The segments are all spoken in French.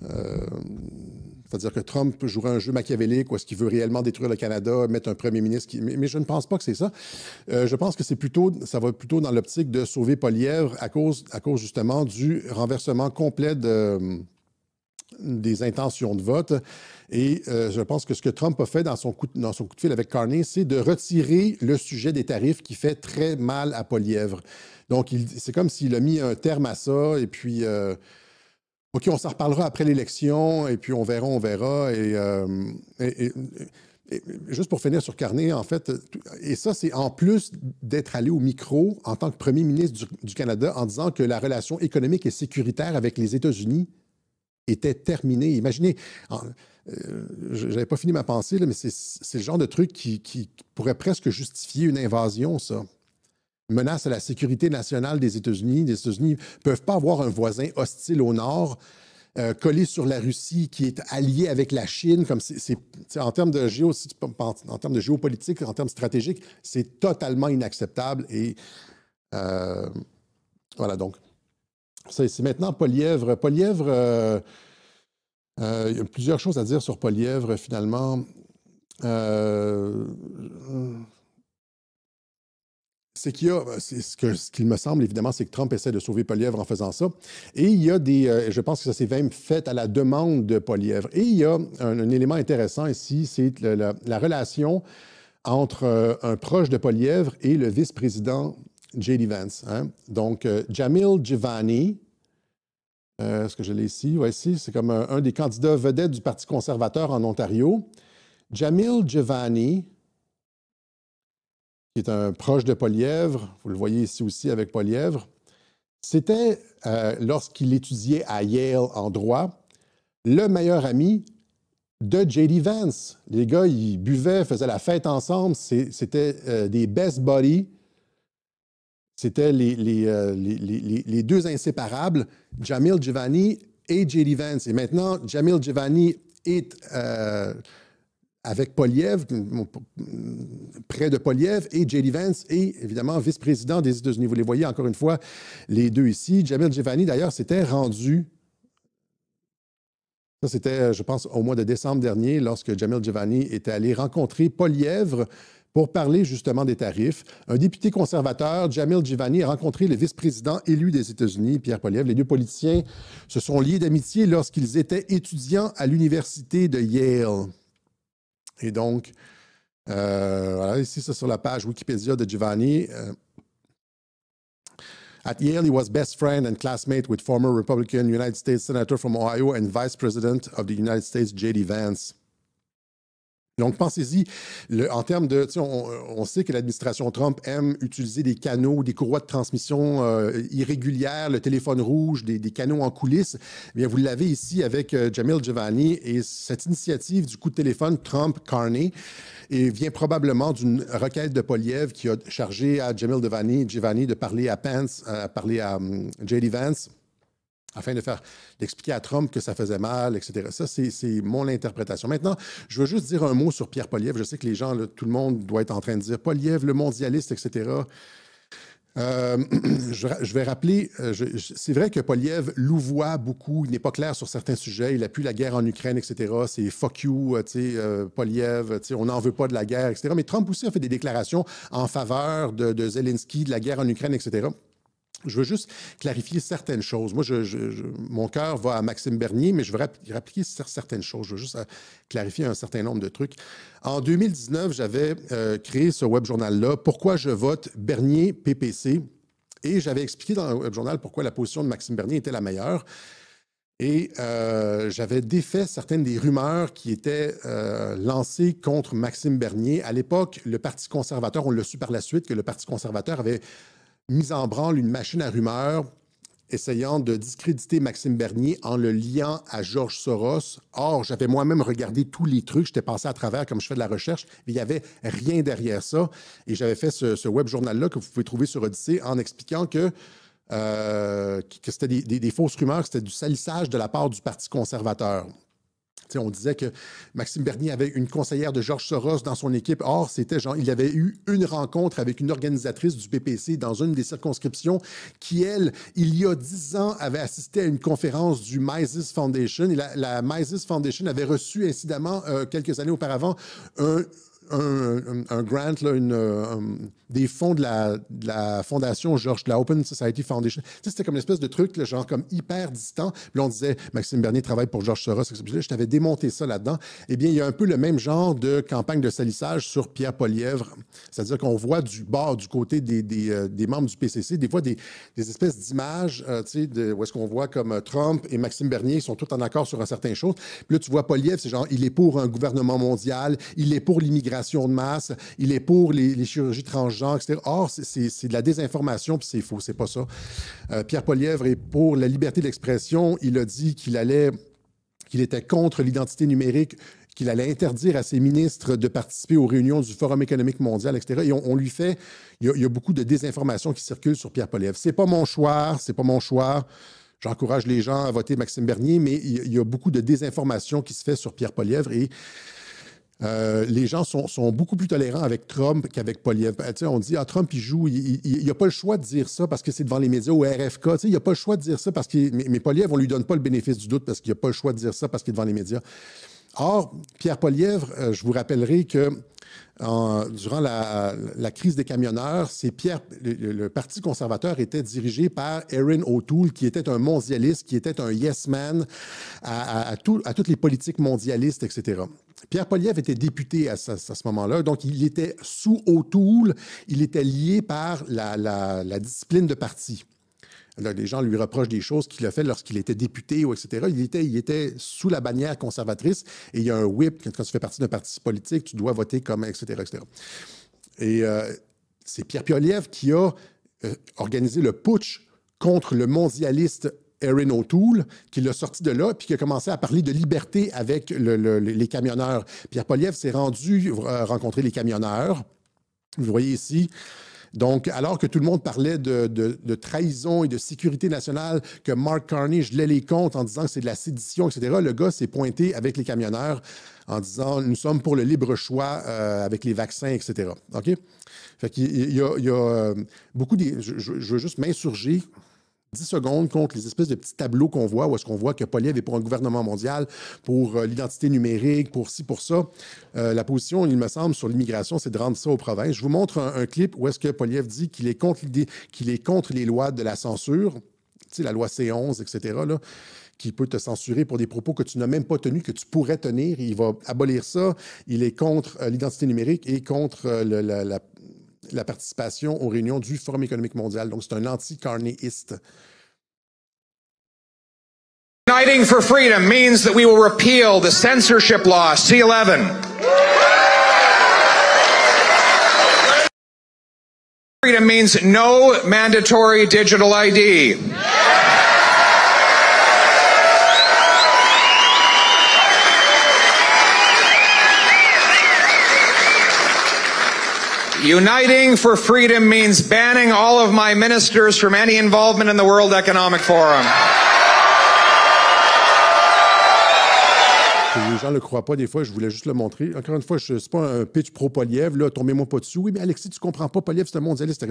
C'est-à-dire que Trump jouerait un jeu machiavélique ou est-ce qu'il veut réellement détruire le Canada, mettre un premier ministre mais je ne pense pas que c'est ça. Je pense que ça va plutôt dans l'optique de sauver Poilievre à cause justement du renversement complet des intentions de vote. Et je pense que ce que Trump a fait dans son coup de fil avec Carney, c'est de retirer le sujet des tarifs qui fait très mal à Poilievre. Donc, c'est comme s'il a mis un terme à ça et puis... OK, on s'en reparlera après l'élection, et puis on verra. Et juste pour finir sur Carney, en fait, et ça, c'est en plus d'être allé au micro en tant que premier ministre du Canada en disant que la relation économique et sécuritaire avec les États-Unis était terminée. Imaginez, j'avais pas fini ma pensée, là, mais c'est le genre de truc qui pourrait presque justifier une invasion, ça. Menace à la sécurité nationale des États-Unis. Les États-Unis ne peuvent pas avoir un voisin hostile au nord, collé sur la Russie, qui est allié avec la Chine. Comme en termes de en termes de géopolitique, en termes stratégiques, c'est totalement inacceptable. Et voilà, donc, c'est maintenant Poilievre. Poilievre, il y a plusieurs choses à dire sur Poilievre, finalement. C'est ce qu'il me semble, évidemment, c'est que Trump essaie de sauver Poilievre en faisant ça. Et il y a je pense que ça s'est même fait à la demande de Poilievre. Et il y a un élément intéressant ici, c'est la relation entre un proche de Poilievre et le vice-président J.D. Vance. Hein? Donc, Jamil Jivani, est-ce que je l'ai ici? Oui, ici, c'est comme un des candidats vedettes du Parti conservateur en Ontario. Jamil Jivani, qui est un proche de Poilievre, vous le voyez ici aussi avec Poilievre, c'était, lorsqu'il étudiait à Yale en droit, le meilleur ami de J.D. Vance. Les gars, ils buvaient, faisaient la fête ensemble, c'était des best buddies. C'était les deux inséparables, Jamil Jivani et J.D. Vance. Et maintenant, Jamil Jivani est avec Poilievre, près de Poilievre, et J.D. Vance est évidemment vice-président des États-Unis. Vous les voyez encore une fois, les deux ici. Jamil Jivani, d'ailleurs, s'était rendu. Ça, c'était, je pense, au mois de décembre dernier, lorsque Jamil Jivani était allé rencontrer Poilievre pour parler justement des tarifs. Un député conservateur, Jamil Jivani, a rencontré le vice-président élu des États-Unis, Pierre Poilievre. Les deux politiciens se sont liés d'amitié lorsqu'ils étaient étudiants à l'université de Yale. Et donc, voilà, ici, c'est sur la page Wikipédia de Jivani. At Yale, he was best friend and classmate with former Republican United States Senator from Ohio and Vice President of the United States, J.D. Vance. Donc, pensez-y, en termes de... On sait que l'administration Trump aime utiliser des canaux, des courroies de transmission irrégulières, le téléphone rouge, des canaux en coulisses. Eh bien, vous l'avez ici avec Jamil Jivani et cette initiative du coup de téléphone Trump-Carney vient probablement d'une requête de Poilievre qui a chargé à Jamil Jivani de parler à Pence, parler à J.D. Vance, afin d'expliquer à Trump que ça faisait mal, etc. Ça, c'est mon interprétation. Maintenant, je veux juste dire un mot sur Pierre Poilievre. Je sais que les gens, là, tout le monde doit être en train de dire Poilievre, le mondialiste, etc. Je vais rappeler, c'est vrai que Poilievre louvoie beaucoup, il n'est pas clair sur certains sujets, il appuie la guerre en Ukraine, etc. C'est fuck you, Poilievre, on n'en veut pas de la guerre, etc. Mais Trump aussi a fait des déclarations en faveur de Zelensky, de la guerre en Ukraine, etc. Je veux juste clarifier certaines choses. Moi, mon cœur va à Maxime Bernier, mais je veux rappliquer certaines choses. Je veux juste clarifier un certain nombre de trucs. En 2019, j'avais créé ce web journal-là, Pourquoi je vote Bernier PPC, et j'avais expliqué dans le web journal pourquoi la position de Maxime Bernier était la meilleure. Et j'avais défait certaines des rumeurs qui étaient lancées contre Maxime Bernier. À l'époque, le Parti conservateur, on l'a su par la suite, que le Parti conservateur avait mis en branle une machine à rumeurs essayant de discréditer Maxime Bernier en le liant à George Soros. Or, j'avais moi-même regardé tous les trucs, j'étais passé à travers comme je fais de la recherche, mais il n'y avait rien derrière ça. Et j'avais fait ce web journal-là que vous pouvez trouver sur Odyssée en expliquant que c'était des fausses rumeurs, que c'était du salissage de la part du Parti conservateur. sais, on disait que Maxime Bernier avait une conseillère de Georges Soros dans son équipe. Or, c'était genre, il avait eu une rencontre avec une organisatrice du PPC dans une des circonscriptions qui, elle, il y a 10 ans, avait assisté à une conférence du Mises Foundation. Et la Mises Foundation avait reçu, incidemment, quelques années auparavant, un grant, là, des fonds de la fondation Georges, de la Open Society Foundation. Tu sais, c'était comme une espèce de truc, là, genre comme hyper distant. Puis là, on disait, Maxime Bernier travaille pour Georges Soros. Je t'avais démonté ça là-dedans. Eh bien, il y a un peu le même genre de campagne de salissage sur Pierre Poilievre. C'est-à-dire qu'on voit du bord, du côté des membres du PCC, des fois des espèces d'images, tu sais, où est-ce qu'on voit comme Trump et Maxime Bernier sont tous en accord sur un certain chose. Puis là, tu vois Poilievre, c'est genre, il est pour un gouvernement mondial, il est pour l'immigration de masse, il est pour les chirurgies transgenres, etc. Or, c'est de la désinformation, puis c'est faux, c'est pas ça. Pierre Poilievre est pour la liberté d'expression. Il a dit qu'il était contre l'identité numérique, qu'il allait interdire à ses ministres de participer aux réunions du Forum économique mondial, etc. Et on lui fait... Il y a beaucoup de désinformation qui circule sur Pierre Poilievre. C'est pas mon choix. J'encourage les gens à voter Maxime Bernier, mais il y a beaucoup de désinformation qui se fait sur Pierre Poilievre et les gens sont beaucoup plus tolérants avec Trump qu'avec Poilievre. Tu sais, on dit, Trump, il joue, il n'a pas le choix de dire ça parce que c'est devant les médias ou RFK. Tu sais, il n'a pas le choix de dire ça parce qu'il... Mais Poilievre, on ne lui donne pas le bénéfice du doute parce qu'il n'a pas le choix de dire ça parce qu'il est devant les médias. Or, Pierre Poilievre, je vous rappellerai que durant la crise des camionneurs, le Parti conservateur était dirigé par Erin O'Toole, qui était un mondialiste, qui était un yes-man à toutes les politiques mondialistes, etc. Pierre Poilievre était député à ce moment-là, donc il était sous O'Toole, il était lié par la discipline de parti. Là, les gens lui reprochent des choses qu'il a fait lorsqu'il était député, ou etc. Il était sous la bannière conservatrice et il y a un whip, quand tu fais partie d'un parti politique, tu dois voter comme, etc., etc. Et c'est Pierre Poilievre qui a organisé le putsch contre le mondialiste Erin O'Toole, qui l'a sorti de là, puis qui a commencé à parler de liberté avec les camionneurs. Pierre Poilievre s'est rendu rencontrer les camionneurs. Vous voyez ici. Donc, alors que tout le monde parlait de trahison et de sécurité nationale, que Mark Carney gelait les comptes en disant que c'est de la sédition, etc., le gars s'est pointé avec les camionneurs en disant « Nous sommes pour le libre choix avec les vaccins, etc. » OK? Fait qu'il y a beaucoup de... Je veux juste m'insurger 10 secondes contre les espèces de petits tableaux qu'on voit, où est-ce qu'on voit que Poilievre est pour un gouvernement mondial, pour l'identité numérique, pour ci, pour ça. La position, il me semble, sur l'immigration, c'est de rendre ça aux provinces. Je vous montre un clip où est-ce que Poilievre dit qu'il est contre les lois de la censure, tu sais, la loi C11, etc., là, qui peut te censurer pour des propos que tu n'as même pas tenus, que tu pourrais tenir. Il va abolir ça. Il est contre l'identité numérique et contre la participation aux réunions du Forum économique mondial. Donc, c'est un anti-carnéiste. Uniting for freedom means that we will repeal the censorship law, C11. Freedom means no mandatory digital ID. Uniting for freedom means banning all of my ministers from any involvement in the World Economic Forum. Les gens ne le croient pas des fois, je voulais juste le montrer. Encore une fois, ce n'est pas un pitch pro-Poilievre, là, tombez-moi pas dessus. Oui, mais Alexis, tu ne comprends pas, Poilievre, c'est un mondialiste.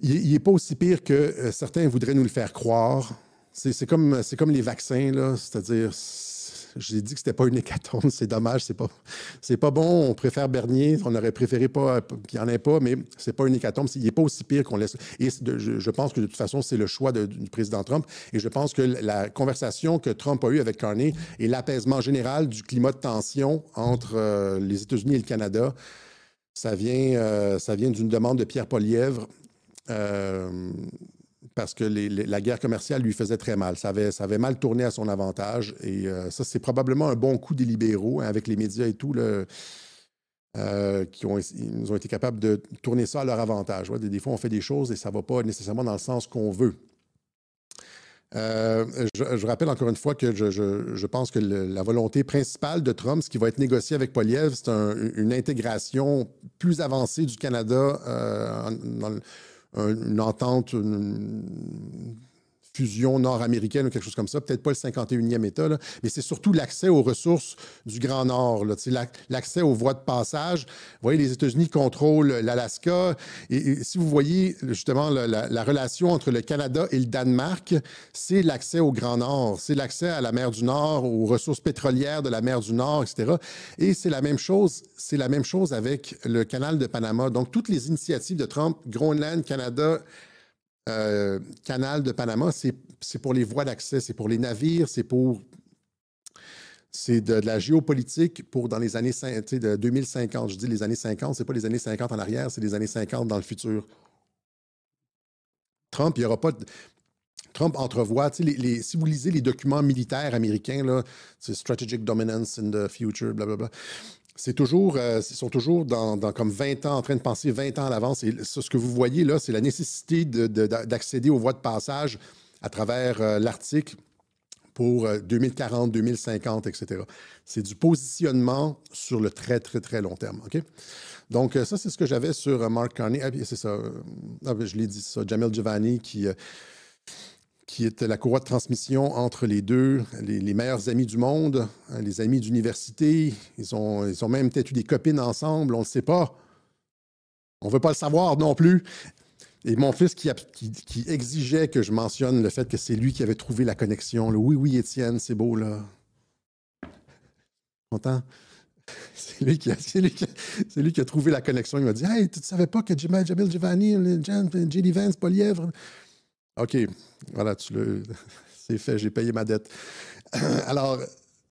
Il n'est pas aussi pire que certains voudraient nous le faire croire. C'est comme les vaccins, là, c'est-à-dire... J'ai dit que c'était pas une hécatombe, c'est dommage, c'est pas bon. On préfère Bernier, on aurait préféré pas qu'il n'y en ait pas, mais c'est pas une hécatombe. Il n'est pas aussi pire qu'on laisse. Et je pense que de toute façon, c'est le choix du président Trump. Et je pense que la conversation que Trump a eue avec Carney et l'apaisement général du climat de tension entre les États-Unis et le Canada, ça vient d'une demande de Pierre Poilievre. Parce que la guerre commerciale lui faisait très mal. Ça avait mal tourné à son avantage. Et ça, c'est probablement un bon coup des libéraux, hein, avec les médias et tout, ils ont été capables de tourner ça à leur avantage. Ouais, des fois, on fait des choses et ça ne va pas nécessairement dans le sens qu'on veut. Je rappelle encore une fois que je pense que la volonté principale de Trump, ce qui va être négocié avec Poilievre, c'est une intégration plus avancée du Canada dans une entente fusion nord-américaine ou quelque chose comme ça, peut-être pas le 51e État, là, mais c'est surtout l'accès aux ressources du Grand Nord, l'accès aux voies de passage. Vous voyez, les États-Unis contrôlent l'Alaska. Et si vous voyez justement la relation entre le Canada et le Danemark, c'est l'accès au Grand Nord, c'est l'accès à la mer du Nord, aux ressources pétrolières de la mer du Nord, etc. Et c'est la même chose avec le canal de Panama. Donc, toutes les initiatives de Trump, Groenland, Canada, canal de Panama, c'est pour les voies d'accès, c'est pour les navires, c'est de la géopolitique pour dans les années de 2050. Je dis les années 50, c'est pas les années 50 en arrière, c'est les années 50 dans le futur. Trump, il n'y aura pas de... Trump entrevoit, si vous lisez les documents militaires américains, là, c'est Strategic Dominance in the Future, blablabla, ils sont toujours dans comme 20 ans, en train de penser 20 ans à l'avance. Et ce que vous voyez là, c'est la nécessité d'accéder aux voies de passage à travers l'Arctique pour 2040, 2050, etc. C'est du positionnement sur le très, très, très long terme. OK? Donc, ça, c'est ce que j'avais sur Mark Carney. Ah, c'est ça. Je l'ai dit, ça. Jamel Giovanni qui est la courroie de transmission entre les deux, les meilleurs amis du monde, les amis d'université. Ils ont même peut-être eu des copines ensemble, on ne le sait pas. On ne veut pas le savoir non plus. Et mon fils qui exigeait que je mentionne le fait que c'est lui qui avait trouvé la connexion. Là. Oui, oui, Étienne, c'est beau, là. Content? C'est lui qui a trouvé la connexion. Il m'a dit « Hey, tu ne savais pas que Jamel Giovanni, J.D. Vance, Poilievre... » OK, voilà, c'est fait, j'ai payé ma dette. Alors,